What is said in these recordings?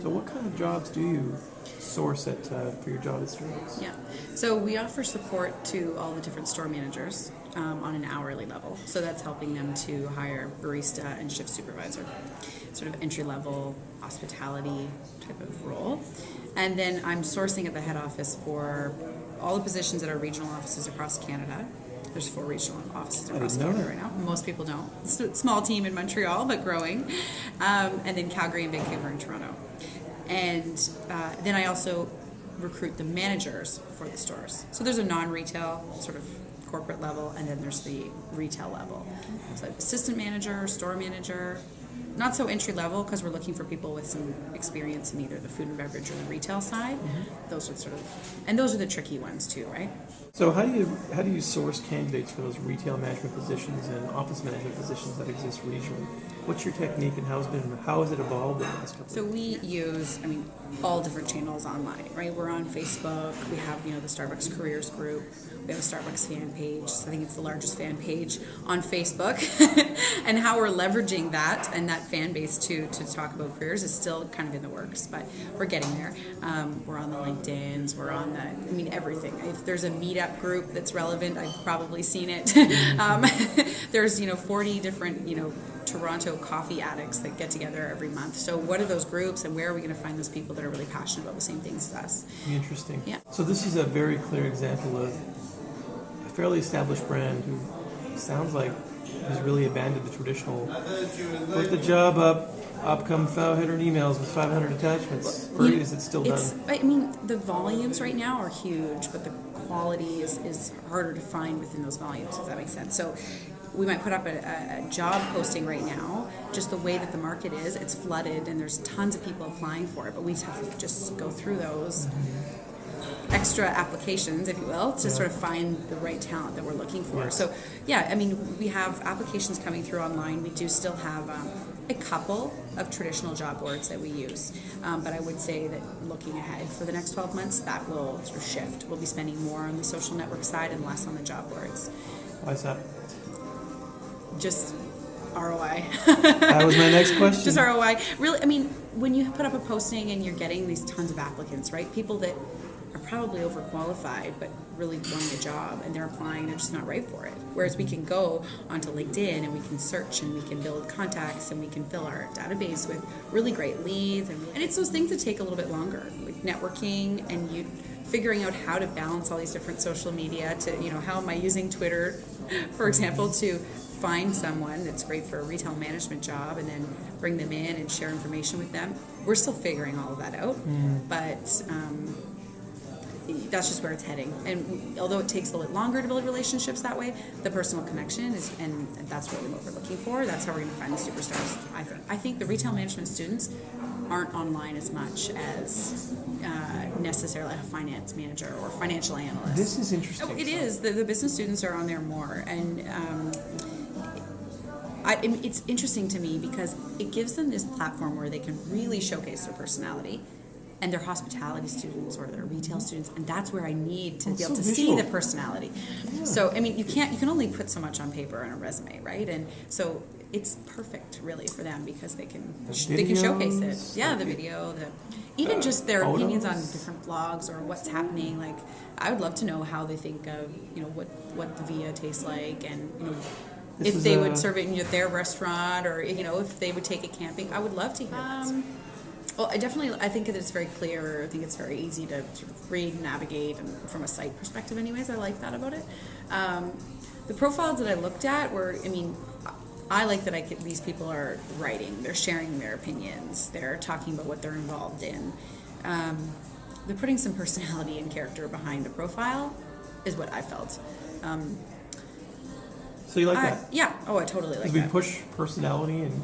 So what kind of jobs do you source for your job at Starbucks? Yeah. So we offer support to all the different store managers on an hourly level. So that's helping them to hire barista and shift supervisor, sort of entry level hospitality type of role. And then I'm sourcing at the head office for all the positions at our regional offices across Canada. There's 4 regional offices across Canada right now. Most people don't. It's a small team in Montreal, but growing. And then Calgary and Vancouver and Toronto. And then I also recruit the managers for the stores. So there's a non-retail sort of corporate level, and then there's the retail level. So assistant manager, store manager, not so entry level because we're looking for people with some experience in either the food and beverage or the retail side. Those are those are the tricky ones too, right? So how do you source candidates for those retail management positions and office management positions that exist regionally? What's your technique and how has it evolved in the last couple of years? So we use, all different channels online, right? We're on Facebook. We have, the Starbucks Careers group. We have a Starbucks fan page. So I think it's the largest fan page on Facebook. And how we're leveraging that and that fan base to talk about careers is still kind of in the works, but we're getting there. We're on the LinkedIn's. We're on everything. If there's a meetup group that's relevant, I've probably seen it. There's, 40 different, Toronto coffee addicts that get together every month. So what are those groups and where are we going to find those people that are really passionate about the same things as us? Interesting. Yeah. So this is a very clear example of a fairly established brand who sounds like has really abandoned the traditional put the job up come file header and emails with 500 attachments. Or is it still done? The volumes right now are huge, but the quality is harder to find within those volumes, if that makes sense. So we might put up a job posting right now, just the way that the market is, it's flooded and there's tons of people applying for it, but we just have to just go through those extra applications, if you will, to sort of find the right talent that we're looking for. Yes. So, we have applications coming through online. We do still have a couple of traditional job boards that we use, but I would say that looking ahead for the next 12 months, that will sort of shift. We'll be spending more on the social network side and less on the job boards. Why is that? Just ROI. That was my next question. Just ROI. Really, when you put up a posting and you're getting these tons of applicants, right? People that are probably overqualified but really wanting a job and they're applying, they're just not right for it. Whereas we can go onto LinkedIn and we can search and we can build contacts and we can fill our database with really great leads. And it's those things that take a little bit longer, like networking and you figuring out how to balance all these different social media to, how am I using Twitter, for example, to find someone that's great for a retail management job and then bring them in and share information with them. We're still figuring all of that out, but that's just where it's heading. And although it takes a little longer to build relationships that way, the personal connection is, and that's really what we're looking for. That's how we're going to find the superstars. I think the retail management students aren't online as much as necessarily a finance manager or financial analyst. This is interesting. It is. The business students are on there more, and it's interesting to me because it gives them this platform where they can really showcase their personality. And they're hospitality students or they're retail students, and that's where I need to be able to see the personality. Yeah. So you can only put so much on paper on a resume, right? And so it's perfect really for them because they can showcase it. Yeah, the video, even just their photos. Opinions on different blogs or what's happening. Like I would love to know how they think of what the Via tastes like, and if they would serve it in their restaurant, or if they would take it camping. I would love to hear that. Well, I think that it's very clear. I think it's very easy to sort of read and navigate, and from a site perspective anyways, I like that about it. The profiles that I looked at were, I like that these people are writing, they're sharing their opinions, they're talking about what they're involved in. They're putting some personality and character behind the profile, is what I felt. So you like that? Yeah. Oh, I totally like that. We push personality and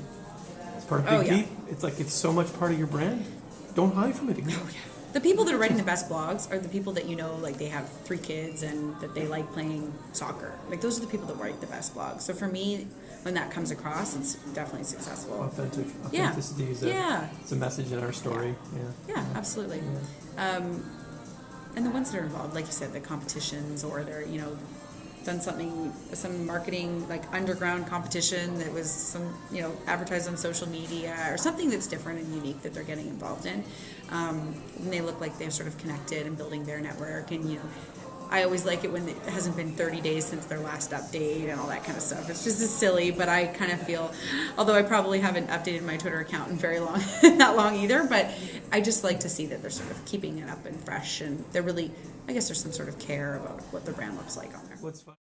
part of Big Deep. It's like it's so much part of your brand. Don't hide from it again. Oh, yeah. The people that are writing the best blogs are the people that like they have 3 kids and that they like playing soccer. Like those are the people that write the best blogs. So for me, when that comes across, it's definitely successful. Authenticity is it's a message in our story. Yeah, absolutely. Yeah. And the ones that are involved, like you said, the competitions or they're done some marketing, like underground competition that was some, advertised on social media or something that's different and unique that they're getting involved in. And they look like they're sort of connected and building their network. And, I always like it when it hasn't been 30 days since their last update and all that kind of stuff. It's just as silly, but I kind of feel, although I probably haven't updated my Twitter account in very long, not long either, but I just like to see that they're sort of keeping it up and fresh, and they're really, I guess there's some sort of care about what the brand looks like on there. What's fun?